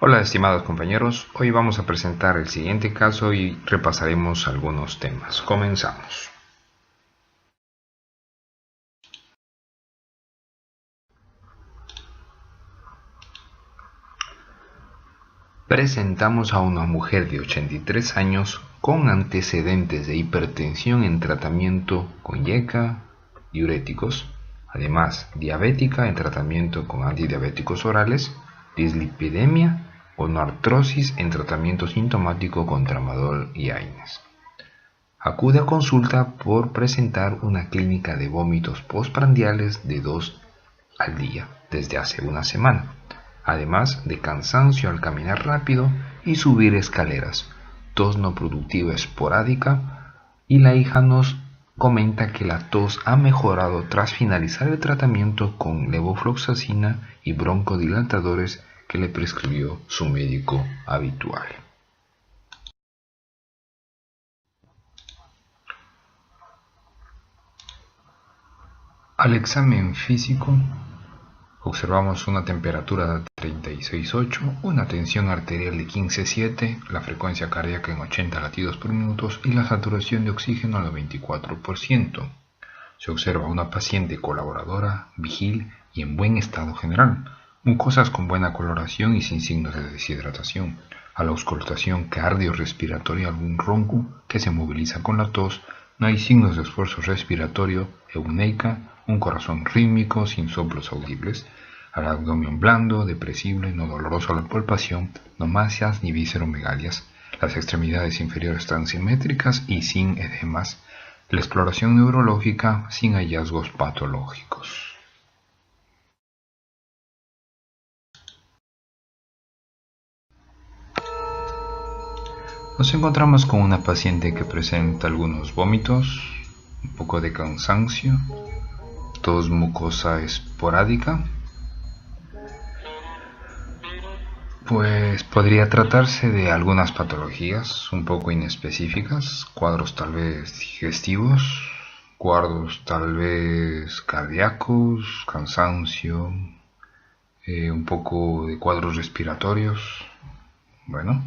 Hola estimados compañeros, hoy vamos a presentar el siguiente caso y repasaremos algunos temas. Comenzamos. Presentamos a una mujer de 83 años con antecedentes de hipertensión en tratamiento con YECA, diuréticos, además diabética en tratamiento con antidiabéticos orales, dislipidemia o artrosis en tratamiento sintomático con tramadol y AINES. Acude a consulta por presentar una clínica de vómitos postprandiales de 2 al día desde hace una semana, además de cansancio al caminar rápido y subir escaleras, tos no productiva esporádica, y la hija nos comenta que la tos ha mejorado tras finalizar el tratamiento con levofloxacina y broncodilatadores que le prescribió su médico habitual. Al examen físico observamos una temperatura de 36,8, una tensión arterial de 15,7, la frecuencia cardíaca en 80 latidos por minuto y la saturación de oxígeno al 24%. Se observa una paciente colaboradora, vigil y en buen estado general, mucosas con buena coloración y sin signos de deshidratación. A la auscultación cardiorrespiratoria algún ronco que se moviliza con la tos, no hay signos de esfuerzo respiratorio, euneica, un corazón rítmico sin soplos audibles, al abdomen blando, depresible, no doloroso a la palpación, no náuseas ni visceromegalias. Las extremidades inferiores están simétricas y sin edemas. La exploración neurológica sin hallazgos patológicos. Nos encontramos con una paciente que presenta algunos vómitos, un poco de cansancio, tos mucosa esporádica. Pues podría tratarse de algunas patologías un poco inespecíficas, cuadros tal vez digestivos, cuadros tal vez cardíacos, cansancio, un poco de cuadros respiratorios. Bueno,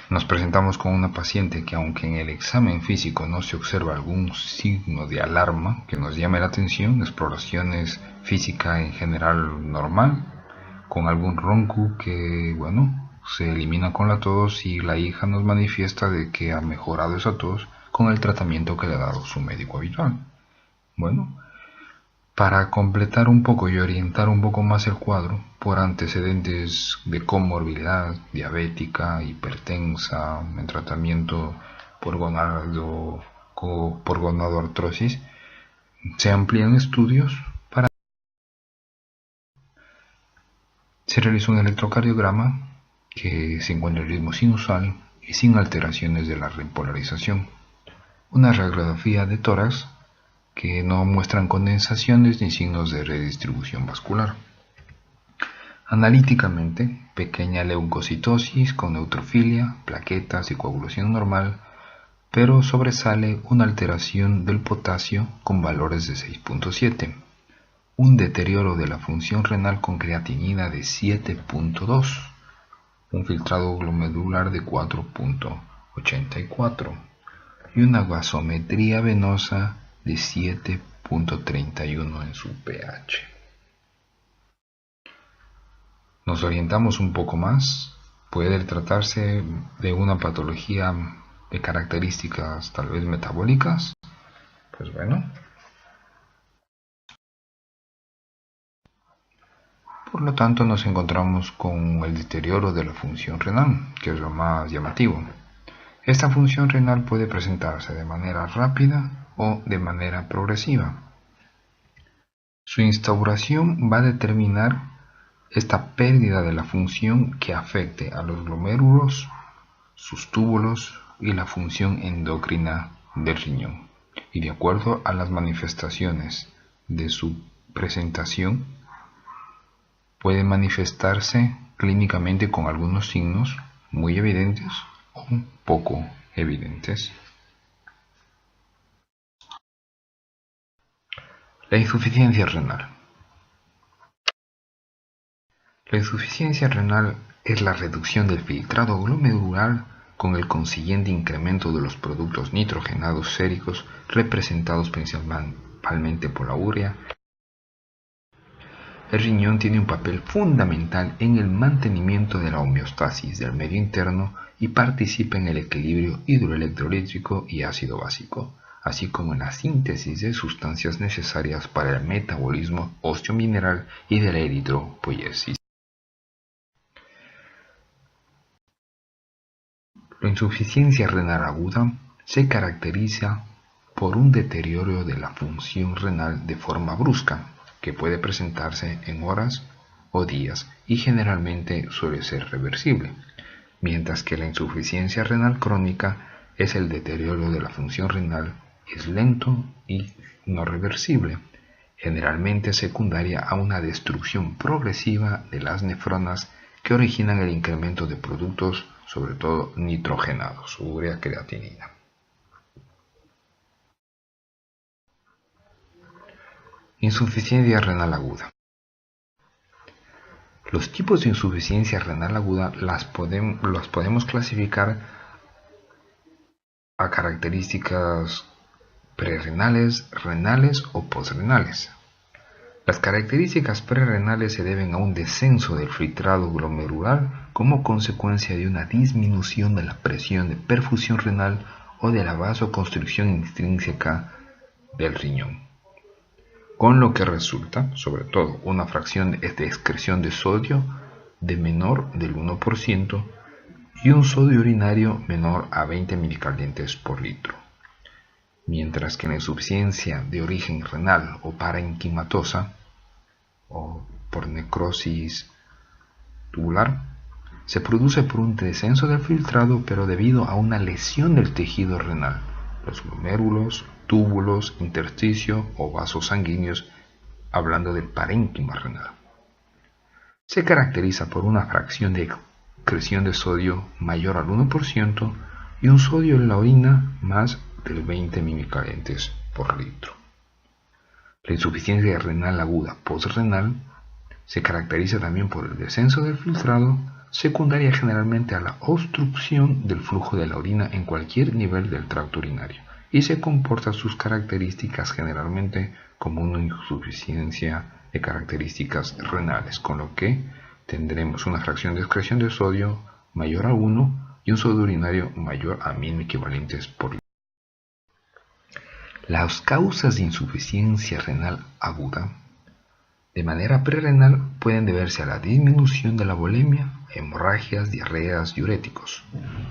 nos presentamos con una paciente que, aunque en el examen físico no se observa algún signo de alarma que nos llame la atención, exploraciones física en general normal, con algún ronco que, bueno, se elimina con la tos, y la hija nos manifiesta de que ha mejorado esa tos con el tratamiento que le ha dado su médico habitual. Bueno, para completar un poco y orientar un poco más el cuadro, por antecedentes de comorbilidad diabética, hipertensa, en tratamiento por gonadoartrosis, se amplían estudios. Se realizó un electrocardiograma que se encuentra en ritmo sinusal y sin alteraciones de la repolarización, una radiografía de tórax que no muestran condensaciones ni signos de redistribución vascular. Analíticamente, pequeña leucocitosis con neutrofilia, plaquetas y coagulación normal, pero sobresale una alteración del potasio con valores de 6,7, un deterioro de la función renal con creatinina de 7,2, un filtrado glomerular de 4,84 y una gasometría venosa de 7,31 en su pH. Nos orientamos un poco más. Puede tratarse de una patología de características tal vez metabólicas. Pues bueno, por lo tanto nos encontramos con el deterioro de la función renal, que es lo más llamativo. Esta función renal puede presentarse de manera rápida o de manera progresiva. Su instauración va a determinar esta pérdida de la función que afecte a los glomérulos, sus túbulos y la función endocrina del riñón. Y de acuerdo a las manifestaciones de su presentación, puede manifestarse clínicamente con algunos signos muy evidentes o poco evidentes. La insuficiencia renal. La insuficiencia renal es la reducción del filtrado glomerular con el consiguiente incremento de los productos nitrogenados séricos representados principalmente por la urea. El riñón tiene un papel fundamental en el mantenimiento de la homeostasis del medio interno y participa en el equilibrio hidroelectrolítico y ácido básico, así como en la síntesis de sustancias necesarias para el metabolismo osteomineral y de la eritropoyesis. La insuficiencia renal aguda se caracteriza por un deterioro de la función renal de forma brusca, que puede presentarse en horas o días y generalmente suele ser reversible, mientras que la insuficiencia renal crónica es el deterioro de la función renal, es lento y no reversible, generalmente secundaria a una destrucción progresiva de las nefronas que originan el incremento de productos, sobre todo nitrogenados, urea, creatinina. Insuficiencia renal aguda. Los tipos de insuficiencia renal aguda los podemos clasificar a características prerrenales, renales o posrenales. Las características prerrenales se deben a un descenso del filtrado glomerular como consecuencia de una disminución de la presión de perfusión renal o de la vasoconstricción intrínseca del riñón, con lo que resulta, sobre todo, una fracción de excreción de sodio de menor del 1% y un sodio urinario menor a 20 milicalentes por litro. Mientras que la insuficiencia de origen renal o parenquimatosa o por necrosis tubular se produce por un descenso del filtrado, pero debido a una lesión del tejido renal, los glomérulos, túbulos, intersticio o vasos sanguíneos, hablando del parénquima renal. Se caracteriza por una fracción de excreción de sodio mayor al 1% y un sodio en la orina más del 20 milicalentes por litro. La insuficiencia renal aguda postrenal se caracteriza también por el descenso del filtrado, secundaria generalmente a la obstrucción del flujo de la orina en cualquier nivel del tracto urinario, y se comporta sus características generalmente como una insuficiencia de características renales, con lo que tendremos una fracción de excreción de sodio mayor a 1 y un sodio urinario mayor a 1000 equivalentes por litro. Las causas de insuficiencia renal aguda de manera prerrenal pueden deberse a la disminución de la volemia, hemorragias, diarreas, diuréticos,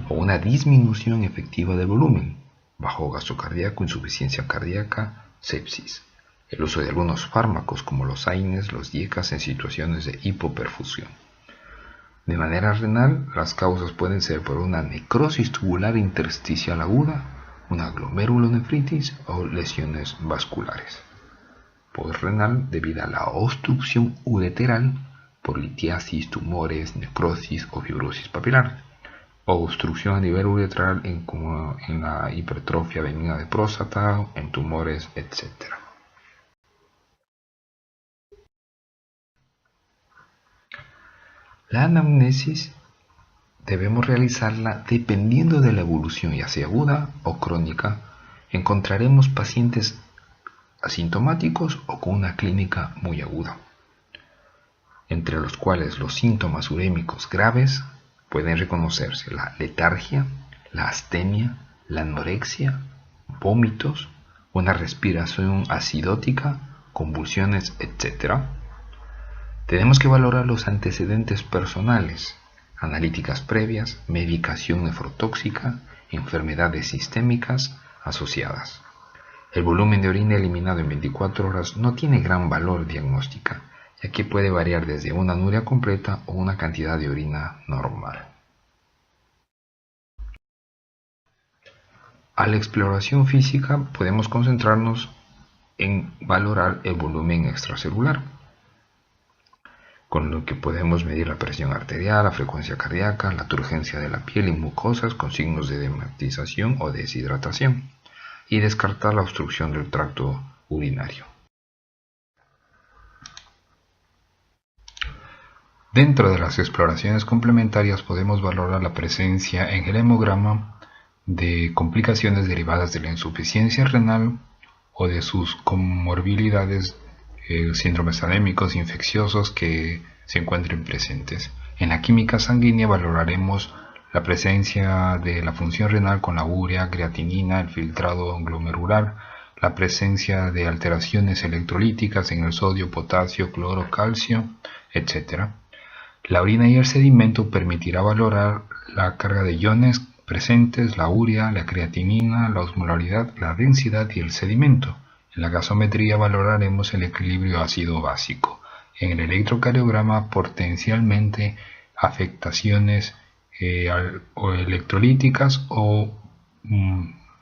o una disminución efectiva del volumen, bajo gasto cardíaco, insuficiencia cardíaca, sepsis, el uso de algunos fármacos como los AINES, los diekas en situaciones de hipoperfusión. De manera renal, las causas pueden ser por una necrosis tubular intersticial aguda, una glomerulonefritis o lesiones vasculares. Postrenal debido a la obstrucción ureteral por litiasis, tumores, necrosis o fibrosis papilar, o obstrucción a nivel uretral como en la hipertrofia benigna de próstata, en tumores, etc. La anamnesis debemos realizarla dependiendo de la evolución, ya sea aguda o crónica. Encontraremos pacientes asintomáticos o con una clínica muy aguda, entre los cuales los síntomas urémicos graves pueden reconocerse la letargia, la astenia, la anorexia, vómitos, una respiración acidótica, convulsiones, etc. Tenemos que valorar los antecedentes personales, analíticas previas, medicación nefrotóxica, enfermedades sistémicas asociadas. El volumen de orina eliminado en 24 horas no tiene gran valor diagnóstico, ya que puede variar desde una anuria completa o una cantidad de orina normal. A la exploración física podemos concentrarnos en valorar el volumen extracelular, con lo que podemos medir la presión arterial, la frecuencia cardíaca, la turgencia de la piel y mucosas con signos de dematización o deshidratación, y descartar la obstrucción del tracto urinario. Dentro de las exploraciones complementarias podemos valorar la presencia en el hemograma de complicaciones derivadas de la insuficiencia renal o de sus comorbilidades, síndromes anémicos infecciosos que se encuentren presentes. En la química sanguínea valoraremos la presencia de la función renal con la urea, creatinina, el filtrado glomerular, la presencia de alteraciones electrolíticas en el sodio, potasio, cloro, calcio, etc. La orina y el sedimento permitirá valorar la carga de iones presentes, la urea, la creatinina, la osmolaridad, la densidad y el sedimento. En la gasometría valoraremos el equilibrio ácido-básico. En el electrocardiograma potencialmente afectaciones o electrolíticas o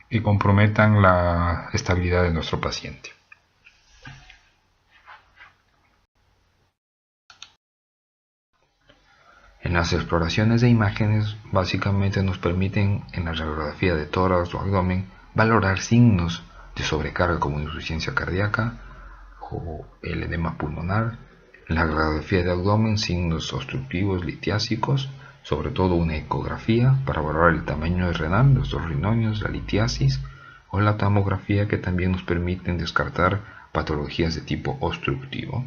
que comprometan la estabilidad de nuestro paciente. En las exploraciones de imágenes básicamente nos permiten en la radiografía de tórax o abdomen valorar signos de sobrecarga como insuficiencia cardíaca o el edema pulmonar. En la radiografía de abdomen signos obstructivos litiásicos, sobre todo una ecografía para valorar el tamaño renal, los dos riñones, la litiasis, o la tomografía que también nos permiten descartar patologías de tipo obstructivo.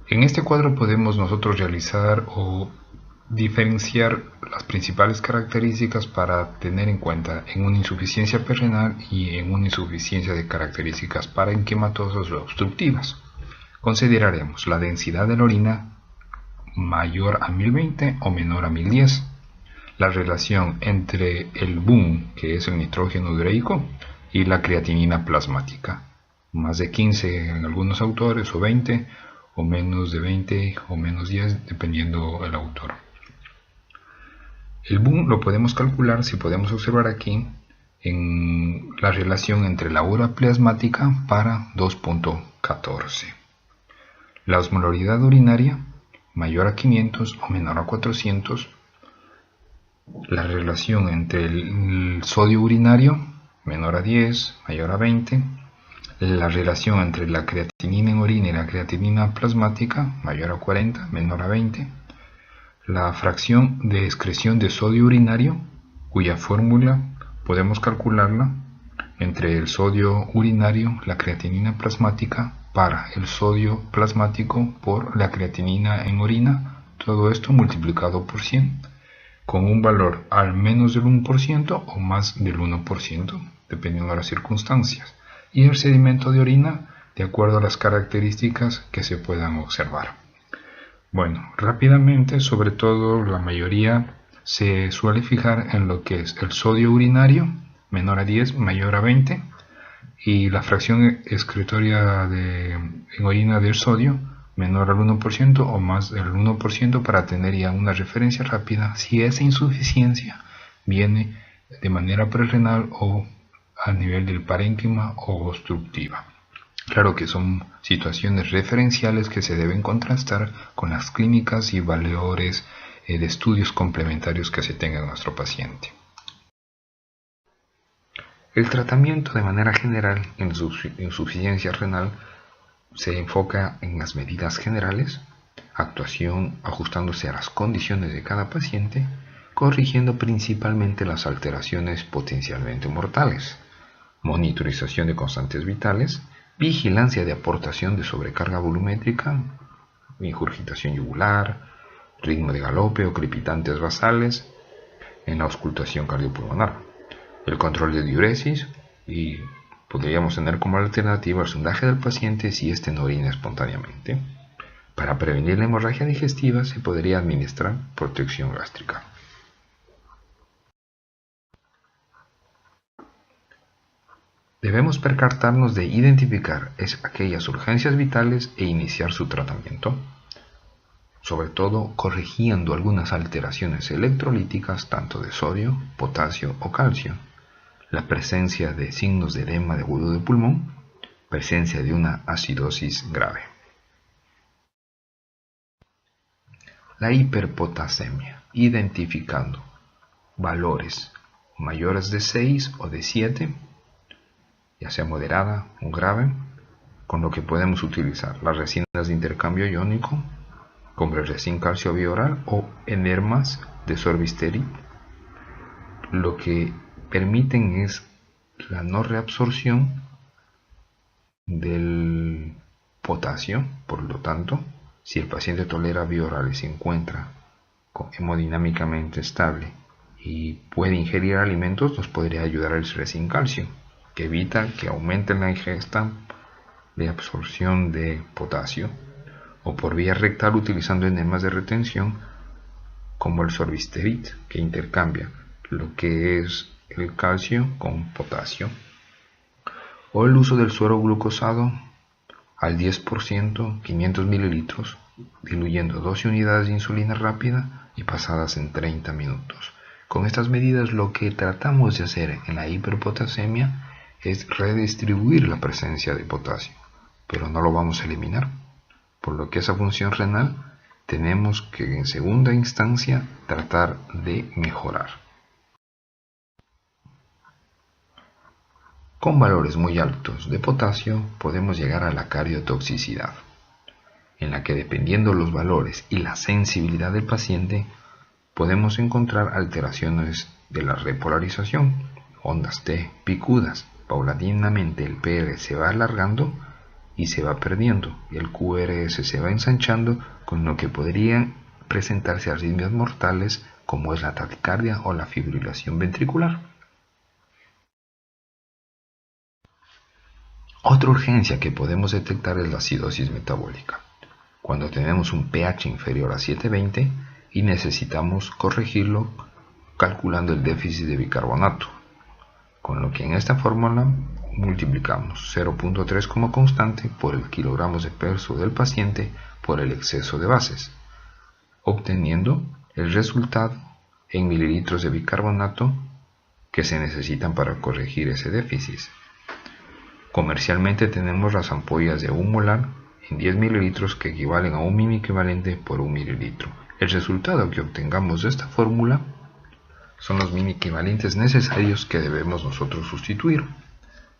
En este cuadro podemos nosotros realizar o diferenciar las principales características para tener en cuenta en una insuficiencia renal y en una insuficiencia de características parenquimatosas o obstructivas. Consideraremos la densidad de la orina mayor a 1020 o menor a 1010, la relación entre el BUN, que es el nitrógeno ureico, y la creatinina plasmática, más de 15 en algunos autores o 20, o menos de 20 o menos 10 dependiendo el autor. El BUN lo podemos calcular si podemos observar aquí en la relación entre la urea plasmática para 2.14. La osmolaridad urinaria mayor a 500 o menor a 400. La relación entre el sodio urinario menor a 10, mayor a 20. La relación entre la creatinina en orina y la creatinina plasmática mayor a 40, menor a 20. La fracción de excreción de sodio urinario, cuya fórmula podemos calcularla entre el sodio urinario, la creatinina plasmática, para el sodio plasmático por la creatinina en orina, todo esto multiplicado por 100, con un valor al menos del 1% o más del 1%, dependiendo de las circunstancias, y el sedimento de orina de acuerdo a las características que se puedan observar. Bueno, rápidamente, sobre todo la mayoría se suele fijar en lo que es el sodio urinario, menor a 10, mayor a 20, y la fracción excretoria en orina del sodio, menor al 1% o más del 1%, para tener ya una referencia rápida si esa insuficiencia viene de manera prerrenal o a nivel del parénquima o obstructiva. Claro que son situaciones referenciales que se deben contrastar con las clínicas y valores de estudios complementarios que se tenga en nuestro paciente. El tratamiento de manera general en insuficiencia renal se enfoca en las medidas generales, actuación ajustándose a las condiciones de cada paciente, corrigiendo principalmente las alteraciones potencialmente mortales, monitorización de constantes vitales, vigilancia de aportación de sobrecarga volumétrica, ingurgitación yugular, ritmo de galope o crepitantes basales en la auscultación cardiopulmonar, el control de diuresis, y podríamos tener como alternativa el sondaje del paciente si éste no orina espontáneamente. Para prevenir la hemorragia digestiva se podría administrar protección gástrica. Debemos percatarnos de identificar aquellas urgencias vitales e iniciar su tratamiento, sobre todo corrigiendo algunas alteraciones electrolíticas tanto de sodio, potasio o calcio, la presencia de signos de edema de agudo de pulmón, presencia de una acidosis grave. La hiperpotasemia, identificando valores mayores de 6 o de 7, ya sea moderada o grave, con lo que podemos utilizar las resinas de intercambio iónico, como el resin calcio bioral o enermas de sorbisterit, lo que permiten es la no reabsorción del potasio. Por lo tanto, si el paciente tolera bioral y se encuentra hemodinámicamente estable y puede ingerir alimentos, nos podría ayudar el resin calcio, que evita que aumente la ingesta de absorción de potasio, o por vía rectal utilizando enemas de retención como el sorbisterit, que intercambia lo que es el calcio con potasio, o el uso del suero glucosado al 10%, 500 mililitros, diluyendo 12 unidades de insulina rápida y pasadas en 30 minutos. Con estas medidas lo que tratamos de hacer en la hiperpotasemia es redistribuir la presencia de potasio, pero no lo vamos a eliminar, por lo que esa función renal tenemos que en segunda instancia tratar de mejorar. Con valores muy altos de potasio podemos llegar a la cardiotoxicidad, en la que dependiendo los valores y la sensibilidad del paciente podemos encontrar alteraciones de la repolarización, ondas T picudas. Paulatinamente el PR se va alargando y se va perdiendo, y el QRS se va ensanchando, con lo que podrían presentarse arritmias mortales como es la taquicardia o la fibrilación ventricular. Otra urgencia que podemos detectar es la acidosis metabólica, cuando tenemos un pH inferior a 720 y necesitamos corregirlo calculando el déficit de bicarbonato, con lo que en esta fórmula multiplicamos 0.3 como constante por el kilogramos de peso del paciente por el exceso de bases, obteniendo el resultado en mililitros de bicarbonato que se necesitan para corregir ese déficit. Comercialmente tenemos las ampollas de 1 molar en 10 mililitros que equivalen a un mini-equivalente por 1 mililitro. El resultado que obtengamos de esta fórmula son los mini-equivalentes necesarios que debemos nosotros sustituir,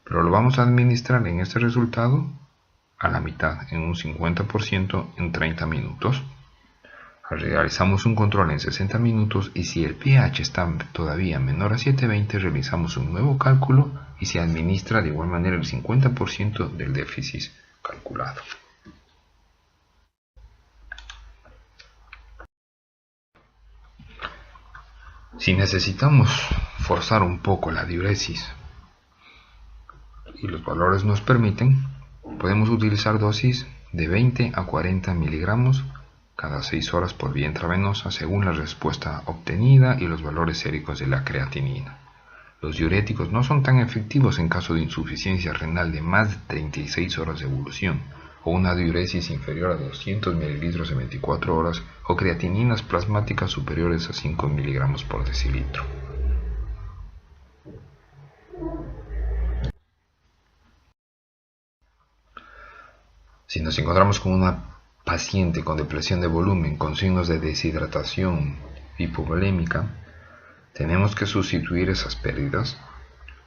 pero lo vamos a administrar en este resultado a la mitad, en un 50% en 30 minutos. Realizamos un control en 60 minutos y si el pH está todavía menor a 720 realizamos un nuevo cálculo y se administra de igual manera el 50% del déficit calculado. Si necesitamos forzar un poco la diuresis y los valores nos permiten, podemos utilizar dosis de 20 a 40 miligramos cada 6 horas por vía intravenosa según la respuesta obtenida y los valores séricos de la creatinina. Los diuréticos no son tan efectivos en caso de insuficiencia renal de más de 36 horas de evolución, o una diuresis inferior a 200 mililitros en 24 horas, o creatininas plasmáticas superiores a 5 miligramos por decilitro. Si nos encontramos con una paciente con depresión de volumen con signos de deshidratación hipovolémica, tenemos que sustituir esas pérdidas,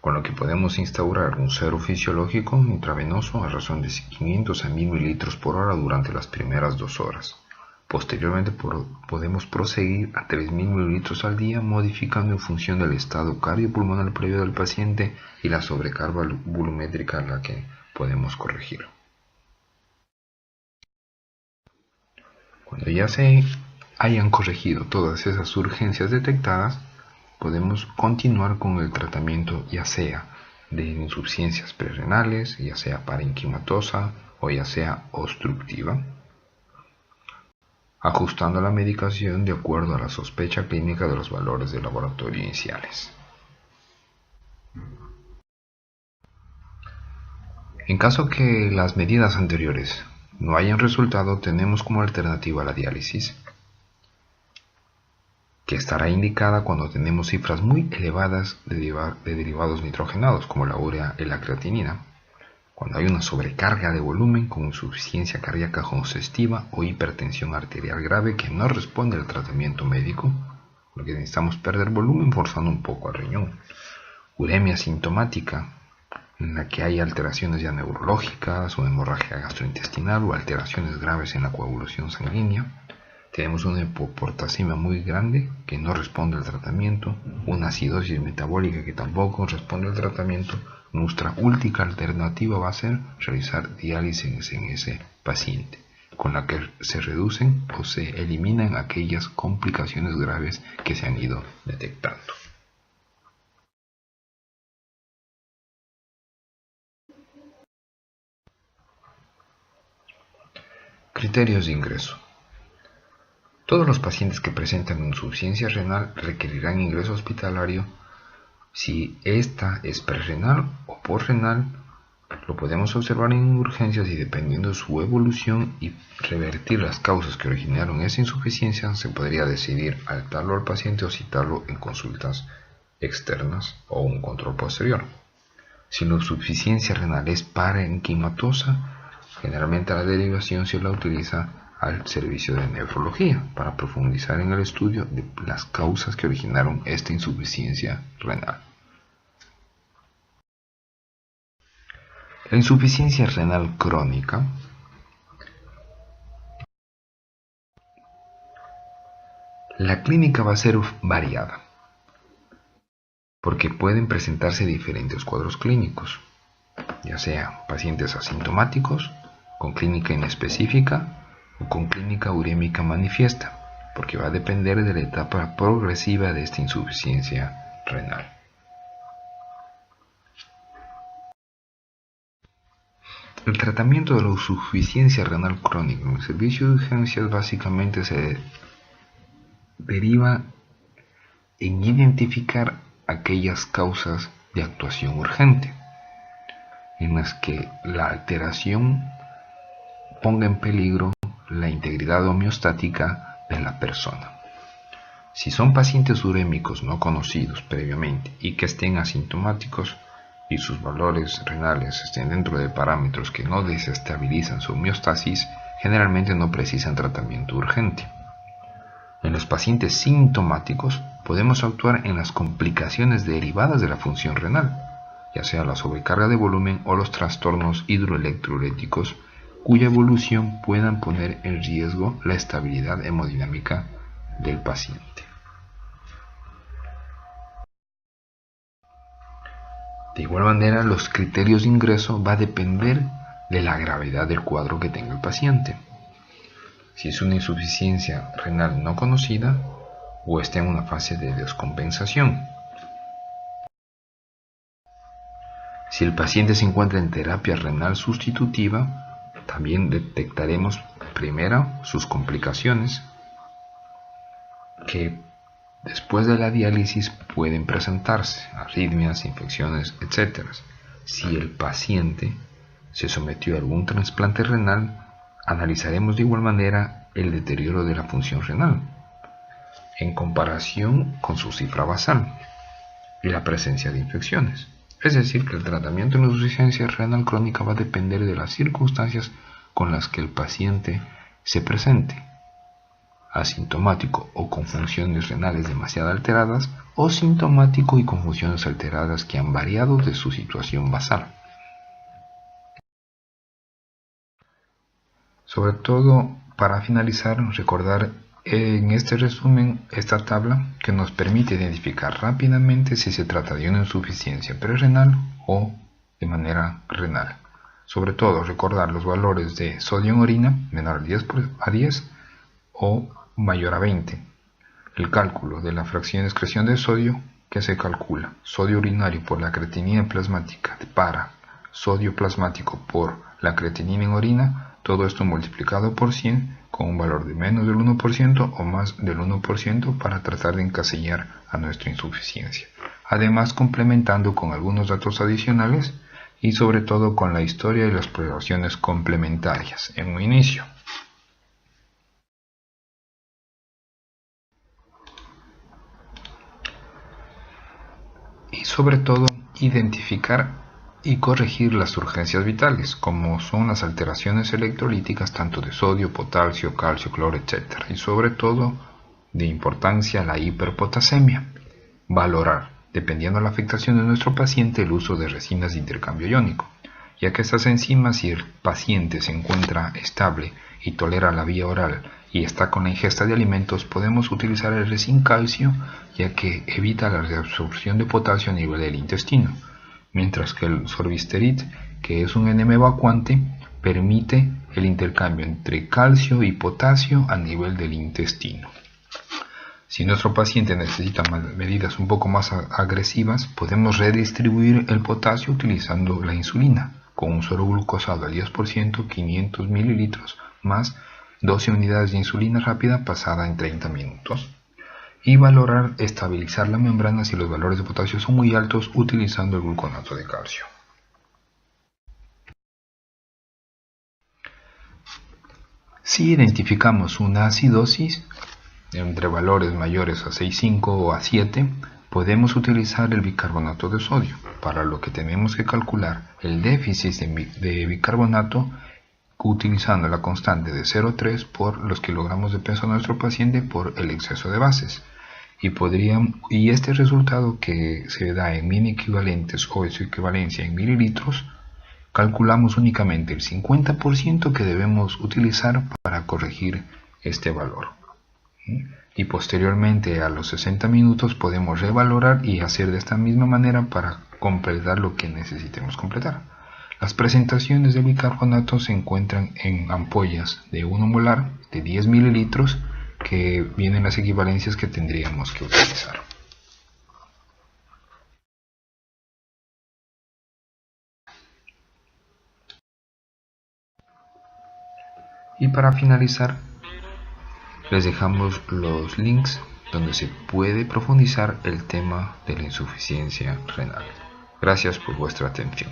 con lo que podemos instaurar un suero fisiológico intravenoso a razón de 500 a 1000 mililitros por hora durante las primeras 2 horas. Posteriormente podemos proseguir a 3000 mililitros al día, modificando en función del estado cardiopulmonar previo del paciente y la sobrecarga volumétrica a la que podemos corregir. Cuando ya se hayan corregido todas esas urgencias detectadas, podemos continuar con el tratamiento ya sea de insuficiencias prerrenales, ya sea parenquimatosa o ya sea obstructiva, ajustando la medicación de acuerdo a la sospecha clínica de los valores de laboratorio iniciales. En caso que las medidas anteriores no hayan resultado, tenemos como alternativa la diálisis, que estará indicada cuando tenemos cifras muy elevadas de derivados nitrogenados como la urea y la creatinina, cuando hay una sobrecarga de volumen con insuficiencia cardíaca congestiva o hipertensión arterial grave que no responde al tratamiento médico, porque necesitamos perder volumen forzando un poco al riñón, uremia sintomática en la que hay alteraciones ya neurológicas o hemorragia gastrointestinal o alteraciones graves en la coagulación sanguínea. Tenemos una hipoportasemia muy grande que no responde al tratamiento, una acidosis metabólica que tampoco responde al tratamiento. Nuestra última alternativa va a ser realizar diálisis en ese paciente, con la que se reducen o se eliminan aquellas complicaciones graves que se han ido detectando. Criterios de ingreso. Todos los pacientes que presentan insuficiencia renal requerirán ingreso hospitalario. Si esta es prerrenal o posrenal, lo podemos observar en urgencias y dependiendo de su evolución y revertir las causas que originaron esa insuficiencia, se podría decidir altarlo al paciente o citarlo en consultas externas o un control posterior. Si la insuficiencia renal es parenquimatosa, generalmente la derivación se la utiliza al servicio de nefrología para profundizar en el estudio de las causas que originaron esta insuficiencia renal. La insuficiencia renal crónica la clínica va a ser variada porque pueden presentarse diferentes cuadros clínicos, ya sea pacientes asintomáticos con clínica inespecífica o con clínica urémica manifiesta, porque va a depender de la etapa progresiva de esta insuficiencia renal. El tratamiento de la insuficiencia renal crónica en el servicio de urgencias básicamente se deriva en identificar aquellas causas de actuación urgente, en las que la alteración ponga en peligro la integridad homeostática de la persona. Si son pacientes urémicos no conocidos previamente y que estén asintomáticos y sus valores renales estén dentro de parámetros que no desestabilizan su homeostasis, generalmente no precisan tratamiento urgente. En los pacientes sintomáticos podemos actuar en las complicaciones derivadas de la función renal, ya sea la sobrecarga de volumen o los trastornos hidroelectroléticos cuya evolución puedan poner en riesgo la estabilidad hemodinámica del paciente. De igual manera, los criterios de ingreso va a depender de la gravedad del cuadro que tenga el paciente. Si es una insuficiencia renal no conocida o está en una fase de descompensación. Si el paciente se encuentra en terapia renal sustitutiva, también detectaremos primero sus complicaciones que después de la diálisis pueden presentarse, arritmias, infecciones, etc. Si el paciente se sometió a algún trasplante renal, analizaremos de igual manera el deterioro de la función renal en comparación con su cifra basal y la presencia de infecciones. Es decir, que el tratamiento de la insuficiencia renal crónica va a depender de las circunstancias con las que el paciente se presente, asintomático o con funciones renales demasiado alteradas, o sintomático y con funciones alteradas que han variado de su situación basal. Sobre todo, para finalizar, recordar en este resumen esta tabla que nos permite identificar rápidamente si se trata de una insuficiencia prerrenal o de manera renal. Sobre todo, recordar los valores de sodio en orina menor a 10 o mayor a 20. El cálculo de la fracción de excreción de sodio que se calcula sodio urinario por la creatinina plasmática para sodio plasmático por la creatinina en orina, todo esto multiplicado por 100 con un valor de menos del 1% o más del 1% para tratar de encasillar a nuestra insuficiencia. Además, complementando con algunos datos adicionales y sobre todo con la historia y las precauciones complementarias en un inicio. Y sobre todo, identificar y corregir las urgencias vitales, como son las alteraciones electrolíticas tanto de sodio, potasio, calcio, cloro, etc. Y sobre todo, de importancia, la hiperpotasemia. Valorar dependiendo de la afectación de nuestro paciente, el uso de resinas de intercambio iónico, ya que estas enzimas, si el paciente se encuentra estable y tolera la vía oral y está con la ingesta de alimentos, podemos utilizar el resin calcio, ya que evita la reabsorción de potasio a nivel del intestino, mientras que el sorbisterit, que es un enema evacuante, permite el intercambio entre calcio y potasio a nivel del intestino. Si nuestro paciente necesita medidas un poco más agresivas, podemos redistribuir el potasio utilizando la insulina, con un suero glucosado al 10%, 500 ml, más 12 unidades de insulina rápida pasada en 30 minutos. Y valorar estabilizar la membrana si los valores de potasio son muy altos utilizando el gluconato de calcio. Si identificamos una acidosis entre valores mayores a 6,5 o a 7, podemos utilizar el bicarbonato de sodio, para lo que tenemos que calcular el déficit de bicarbonato utilizando la constante de 0,3 por los kilogramos de peso de nuestro paciente por el exceso de bases. Y este resultado, que se da en mini equivalentes o su equivalencia en mililitros, calculamos únicamente el 50% que debemos utilizar para corregir este valor. Y posteriormente a los 60 minutos podemos revalorar y hacer de esta misma manera para completar lo que necesitemos completar. Las presentaciones de bicarbonato se encuentran en ampollas de 1 molar de 10 mililitros, que vienen las equivalencias que tendríamos que utilizar. Y para finalizar, les dejamos los links donde se puede profundizar el tema de la insuficiencia renal. Gracias por vuestra atención.